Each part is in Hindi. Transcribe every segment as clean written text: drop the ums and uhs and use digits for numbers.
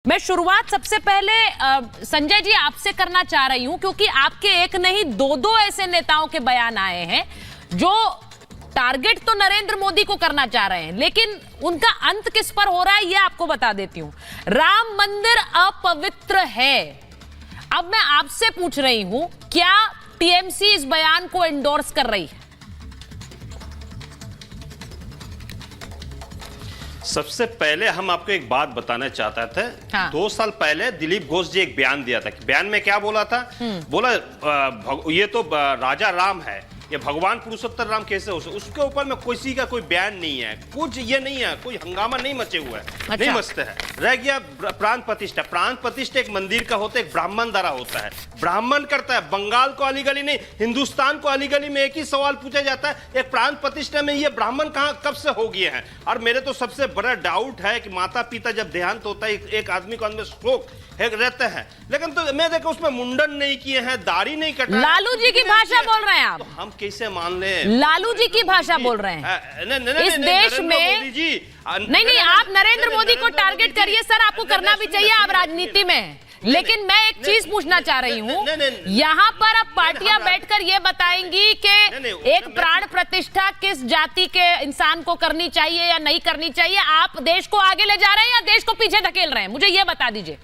मैं शुरुआत सबसे पहले संजय जी आपसे करना चाह रही हूं, क्योंकि आपके एक नहीं दो ऐसे नेताओं के बयान आए हैं जो टारगेट तो नरेंद्र मोदी को करना चाह रहे हैं, लेकिन उनका अंत किस पर हो रहा है यह आपको बता देती हूं। राम मंदिर अपवित्र है। अब मैं आपसे पूछ रही हूं, क्या टीएमसी इस बयान को एंडोर्स कर रही है? सबसे पहले हम आपको एक बात बताना चाहते थे। हाँ। 2 साल पहले दिलीप घोष जी एक बयान दिया था। बयान में क्या बोला था? बोला ये तो राजा राम है, ये भगवान पुरुषोत्तम राम कैसे हो सकते? उसके ऊपर में किसी का कोई बयान नहीं है, कुछ ये नहीं है, कोई हंगामा नहीं मचे हुआ है। अच्छा। नहीं मचते है। रह गया प्राण प्रतिष्ठा। प्राण प्रतिष्ठा एक मंदिर का होता है, एक ब्राह्मण द्वारा होता है, ब्राह्मण करता है। बंगाल को अली गली नहीं, हिंदुस्तान को अली गली में एक ही सवाल पूछा जाता है, एक प्राण प्रतिष्ठा में ये ब्राह्मण कहाँ कब से हो गए हैं? और मेरे तो सबसे बड़ा डाउट है कि माता पिता जब देहांत होता है एक आदमी को अंदर शोक रहते हैं, लेकिन तो मैं देखा उसमें मुंडन नहीं किए हैं, दाढ़ी नहीं कटा। लालू जी की भाषा बोल रहे हैं आप? तो हम कैसे मान ले? लालू जी की भाषा बोल रहे हैं इस देश में। नहीं, आप नरेंद्र मोदी को टारगेट करिए सर, आपको करना भी चाहिए, आप राजनीति में। लेकिन मैं एक चीज पूछना चाह रही हूँ, यहाँ पर अब पार्टियां बैठकर ये बताएंगी कि एक प्राण प्रतिष्ठा किस जाति के इंसान को करनी चाहिए या नहीं करनी चाहिए। आप देश को आगे ले जा रहे हैं या देश को पीछे धकेल रहे हैं? मुझे ये बता दीजिए।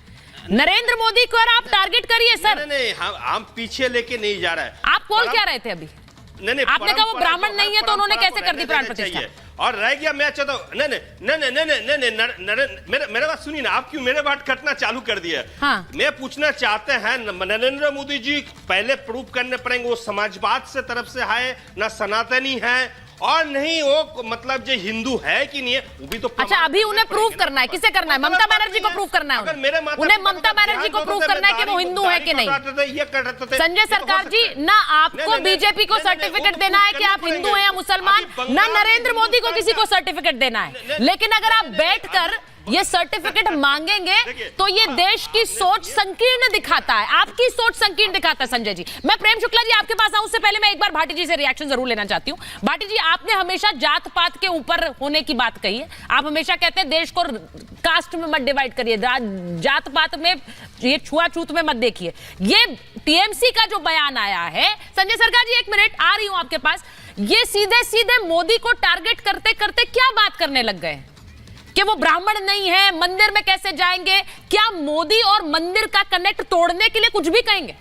नरेंद्र मोदी को आप टारगेट करिए सर। नहीं, हम पीछे लेके नहीं जा रहे हैं। आप बोल क्या रहे थे अभी? नहीं, आपने कहा वो ब्राह्मण नहीं है तो उन्होंने कैसे कर दी प्राण प्रतिष्ठा? और रह गया, मैं चाहता हूँ नहीं, मेरा बात सुनिए ना, आप क्यों मेरे बात कटना चालू कर दिया? हाँ। मैं पूछना चाहते हैं, नरेंद्र मोदी जी पहले प्रूव करने पड़ेंगे वो समाजवाद से तरफ से है ना, सनातनी है, और नहीं वो मतलब जो हिंदू है कि नहीं है वो भी तो। अच्छा, अभी उन्हें प्रूव करना है, किसे करना है? ममता बनर्जी को प्रूव करना है? उन्हें ममता बनर्जी को प्रूव करना है कि वो हिंदू है कि नहीं? संजय सरकार जी, ना आपको बीजेपी को सर्टिफिकेट देना है कि आप हिंदू हैं या मुसलमान, ना नरेंद्र मोदी को किसी को सर्टिफिकेट देना है। लेकिन अगर आप बैठकर ये सर्टिफिकेट मांगेंगे तो ये देश की सोच संकीर्ण दिखाता है, आपकी सोच संकीर्ण दिखाता है। संजय जी, मैं प्रेम शुक्ला जी आपके पास आऊं उससे पहले मैं एक बार भाटी जी से रिएक्शन जरूर लेना चाहती हूं। भाटी जी, आपने हमेशा जात पात के ऊपर होने की बात कही है। आप हमेशा कहते हैं देश को कास्ट में मत डिवाइड करिए, जात पात में, ये छुआछूत में मत देखिए। ये टीएमसी का जो बयान आया है, संजय सरकार जी एक मिनट, आ रही हूं आपके पास, ये सीधे सीधे मोदी को टारगेट करते करते क्या बात करने लग गए कि वो ब्राह्मण नहीं है, मंदिर में कैसे जाएंगे? क्या मोदी और मंदिर का कनेक्ट तोड़ने के लिए कुछ भी कहेंगे?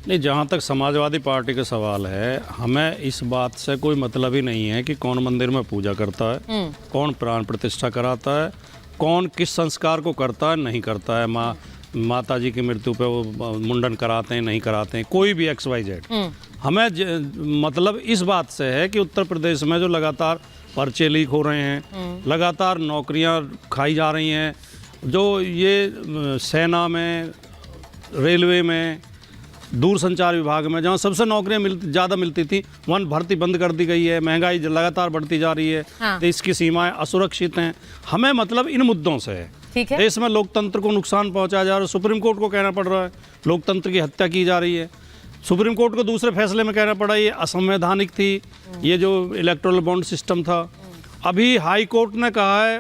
नहीं, जहाँ तक समाजवादी पार्टी का सवाल है, हमें इस बात से कोई मतलब ही नहीं है कि कौन मंदिर में पूजा करता है, कौन प्राण प्रतिष्ठा कराता है, कौन किस संस्कार को करता है नहीं करता है। माता जी की मृत्यु पे वो मुंडन कराते हैं नहीं कराते हैं, कोई भी XYZ। हमें मतलब इस बात से है कि उत्तर प्रदेश में जो लगातार पर्चे लीक हो रहे हैं, लगातार नौकरियां खाई जा रही हैं, जो ये सेना में, रेलवे में, दूरसंचार विभाग में जहां सबसे नौकरियां ज़्यादा मिलती थी, वहाँ भर्ती बंद कर दी गई है, महंगाई लगातार बढ़ती जा रही है। हाँ। देश की सीमाएं असुरक्षित हैं। हमें मतलब इन मुद्दों से है। ठीक है। देश में लोकतंत्र को नुकसान पहुंचाया जा रहा है, सुप्रीम कोर्ट को कहना पड़ रहा है, लोकतंत्र की हत्या की जा रही है। सुप्रीम कोर्ट को दूसरे फैसले में कहना पड़ा ये असंवैधानिक थी, ये जो इलेक्टोरल बॉन्ड सिस्टम था। अभी हाई कोर्ट ने कहा है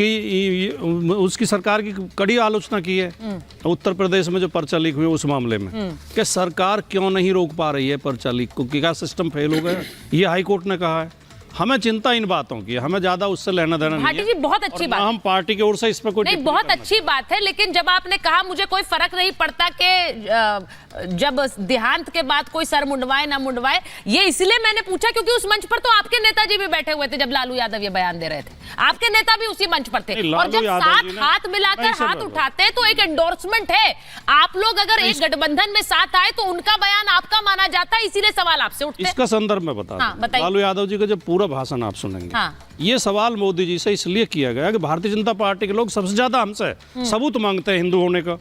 कि उसकी सरकार की कड़ी आलोचना की है उत्तर प्रदेश में जो पर्चा लीक हुए उस मामले में, कि सरकार क्यों नहीं रोक पा रही है पर्चा लीक को, क्या सिस्टम फेल हो गया, ये हाई कोर्ट ने कहा है। हमें चिंता इन बातों की, हमें ज्यादा उससे लेना देना नहीं है। जी बहुत अच्छी बात, हम पार्टी की ओर से इस पर कोई नहीं, बहुत अच्छी बात है। लेकिन जब आपने कहा मुझे कोई फर्क नहीं पड़ता कि जब देहांत के बाद कोई सर मुंडवाए ना मुंडवाए, ये इसलिए मैंने पूछा क्योंकि उस मंच पर तो आपके नेताजी भी बैठे हुए थे जब लालू यादव ये बयान दे रहे थे, आपके नेता भी उसी मंच पर थे। और जब साथ हाथ मिलाकर हाथ उठाते हैं तो एक एंडोर्समेंट है। आप लोग अगर एक गठबंधन में साथ आए तो उनका बयान आपका माना जाता है, इसीलिए सवाल आपसे उठते हैं। इसका संदर्भ में बता दूं, लालू यादव जी का जब पूरा भाषण आप सुनेंगे, ये सवाल मोदी जी से इसलिए किया गया कि भारतीय जनता पार्टी के लोग सबसे ज्यादा हमसे सबूत मांगते हैं हिंदू होने का।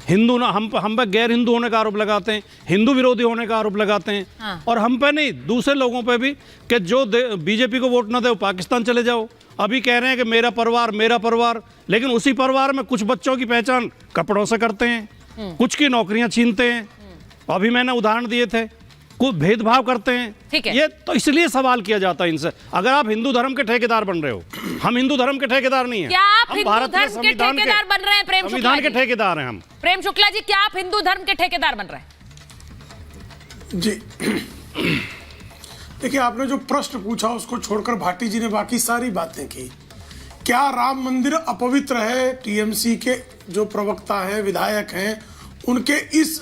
हिंदू ना हम पे गैर हिंदू होने का आरोप लगाते हैं, हिंदू विरोधी होने का आरोप लगाते हैं। और हम पे नहीं, दूसरे लोगों पे भी, कि जो बीजेपी को वोट ना दे वो पाकिस्तान चले जाओ। अभी कह रहे हैं कि मेरा परिवार, लेकिन उसी परिवार में कुछ बच्चों की पहचान कपड़ों से करते हैं, कुछ की नौकरियां छीनते हैं। अभी मैंने उदाहरण दिए थे को भेदभाव करते हैं। ठीक है। ये तो इसलिए सवाल किया जाता है इनसे, अगर आप हिंदू धर्म के ठेकेदार बन रहे हो, हम हिंदू धर्म के ठेकेदार नहीं है। क्या आप हम हिंदू भारत के धर्म के संविधान ठेकेदार बन रहे हैं? प्रेम शुक्ला संविधान के जी, ठेकेदार हैं हम। प्रेम शुक्ला जी, क्या आप हिंदू धर्म के ठेकेदार बन रहे हैं? जी देखिए, आपने जो प्रश्न पूछा उसको छोड़कर भाटी जी ने बाकी सारी बातें की। क्या राम मंदिर अपवित्र है? टीएमसी के जो प्रवक्ता हैं, विधायक हैं, उनके इस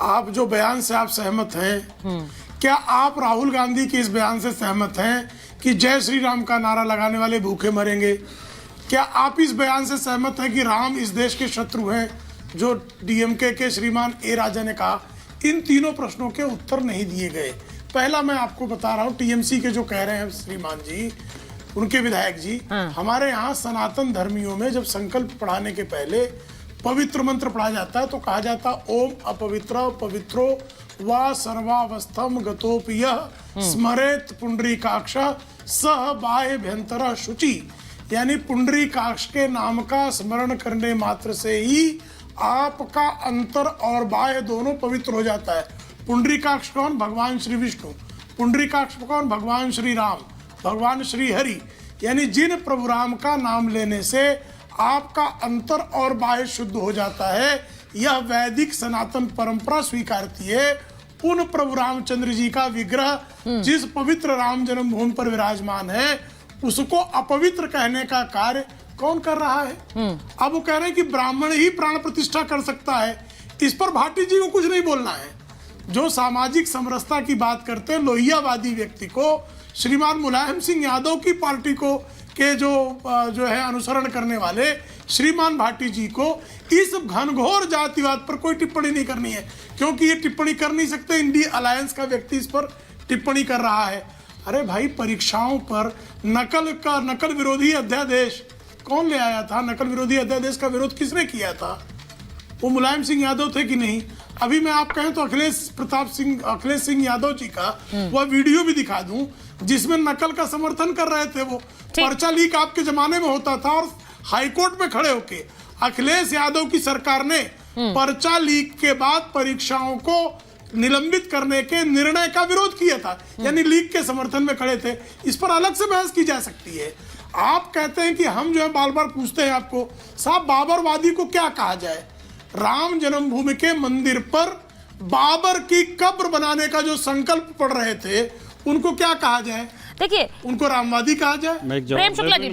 आप जो बयान से आप सहमत हैं? क्या आप राहुल गांधी के इस बयान से सहमत हैं कि जय श्री राम का नारा लगाने वाले भूखे मरेंगे? क्या आप इस बयान से सहमत हैं कि राम इस देश के शत्रु हैं, जो डीएमके के श्रीमान ए राजा ने कहा? इन तीनों प्रश्नों के उत्तर नहीं दिए गए। पहला मैं आपको बता रहा हूँ, टीएमसी के जो कह रहे हैं श्रीमान जी, उनके विधायक जी, हमारे यहाँ सनातन धर्मियों में जब संकल्प पढ़ाने के पहले पवित्र मंत्र पढ़ा जाता है तो कहा जाता ओम अपवित्र पवित्रो वा सर्वावस्थम गतोपियः स्मरेत पुंडरीकाक्ष सह बाह्यभ्यंतर शुचि, यानी पुंडरीकाक्ष के नाम का स्मरण करने मात्र से ही आपका अंतर और बाह्य दोनों पवित्र हो जाता है। पुंडरीकाक्ष कौन? भगवान श्री विष्णु। पुंडरीकाक्ष कौन? भगवान श्री राम, भगवान श्री हरि। यानी जिन प्रभु राम का नाम लेने से आपका अंतर और बाह्य शुद्ध हो जाता है, यह वैदिक सनातन परंपरा स्वीकारती है। उन प्रभु रामचंद्र जी का विग्रह जिस पवित्र राम जन्मभूमि पर विराजमान है, उसको अपवित्र कहने का कार्य कौन कर रहा है? अब वो कह रहे हैं कि ब्राह्मण ही प्राण प्रतिष्ठा कर सकता है। इस पर भाटी जी को कुछ नहीं बोलना है। जो सामाजिक समरसता की बात करते हैं, लोहियावादी व्यक्ति को, श्रीमान मुलायम सिंह यादव की पार्टी को के जो है अनुसरण करने वाले श्रीमान भाटी जी को इस घनघोर जातिवाद पर कोई टिप्पणी नहीं करनी है, क्योंकि ये टिप्पणी कर नहीं सकते। इंडिया अलायंस का व्यक्ति इस पर टिप्पणी कर रहा है। अरे भाई, परीक्षाओं पर नकल विरोधी अध्यादेश कौन ले आया था? नकल विरोधी अध्यादेश का विरोध किसने किया था? वो मुलायम सिंह यादव थे कि नहीं? अभी मैं आप कहें तो अखिलेश सिंह यादव जी का वह वीडियो भी दिखा दूं जिसमें नकल का समर्थन कर रहे थे। वो पर्चा लीक आपके जमाने में होता था और हाईकोर्ट में खड़े होके अखिलेश यादव की सरकार ने पर्चा लीक के बाद परीक्षाओं को निलंबित करने के निर्णय का विरोध किया था, यानी लीक के समर्थन में खड़े थे। इस पर अलग से बहस की जा सकती है। आप कहते हैं कि हम जो है बार बार पूछते हैं आपको, साहब बाबरवादी को क्या कहा जाए? राम जन्मभूमि के मंदिर पर बाबर की कब्र बनाने का जो संकल्प पढ़ रहे थे, उनको क्या कहा जाए? देखिए, उनको रामवादी कहा जाए? प्रेम शुक्ला जी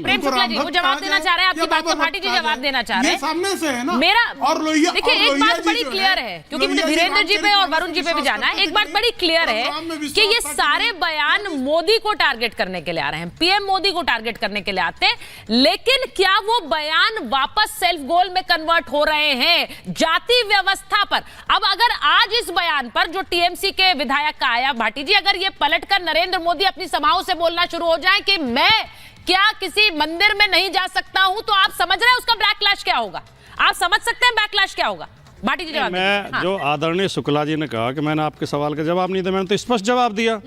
वो जवाब देना चाह रहे हैं आपकी बात को। भाटी जी जवाब देना चाह रहे हैं, सामने से है ना मेरा। और लोहिया, देखिए, एक बात बड़ी क्लियर है, क्योंकि मुझे धीरेन्द्र जी पे और वरुण जी पे भी जाना है। एक बात बड़ी क्लियर है कि ये सारे बयान मोदी को टारगेट करने के लिए आ रहे हैं, पीएम मोदी को टारगेट करने के लिए आते हैं, लेकिन क्या वो बयान वापस सेल्फ गोल में कन्वर्ट हो रहे हैं जाति व्यवस्था पर? अब अगर आज इस बयान पर जो टीएमसी के विधायक का आया, भाटी जी, अगर ये पलटकर नरेंद्र मोदी अपनी सभाओं से बोलना शुरू हो जाए कि मैं क्या किसी मंदिर में नहीं जा सकता हूं, तो आप समझ रहे हैं उसका बैकलैश क्या होगा? आप समझ सकते हैं बैकलैश क्या होगा? भाटी जी जवाब मैं जो आदरणीय शुक्ला जी ने कहा कि मैंने आपके सवाल का जवाब नहीं दिया, मैंने तो स्पष्ट जवाब दिया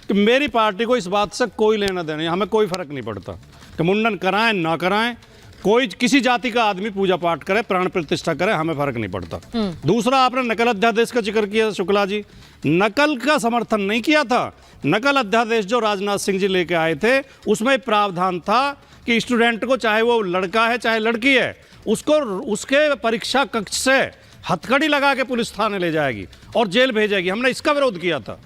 कि मेरी पार्टी को इस बात से कोई लेना देना नहीं, हमें कोई फर्क नहीं पड़ता कि मुंडन कराएं ना कराएं, कोई किसी जाति का आदमी पूजा पाठ करे, प्राण प्रतिष्ठा करे, हमें फर्क नहीं पड़ता। दूसरा, आपने नकल अध्यादेश का जिक्र किया शुक्ला जी, नकल का समर्थन नहीं किया था। नकल अध्यादेश जो राजनाथ सिंह जी लेके आए थे, उसमें प्रावधान था कि स्टूडेंट को, चाहे वो लड़का है चाहे लड़की है, उसको उसके परीक्षा कक्ष से हथकड़ी लगा के पुलिस थाने ले जाएगी और जेल भेजेगी। हमने इसका विरोध किया था।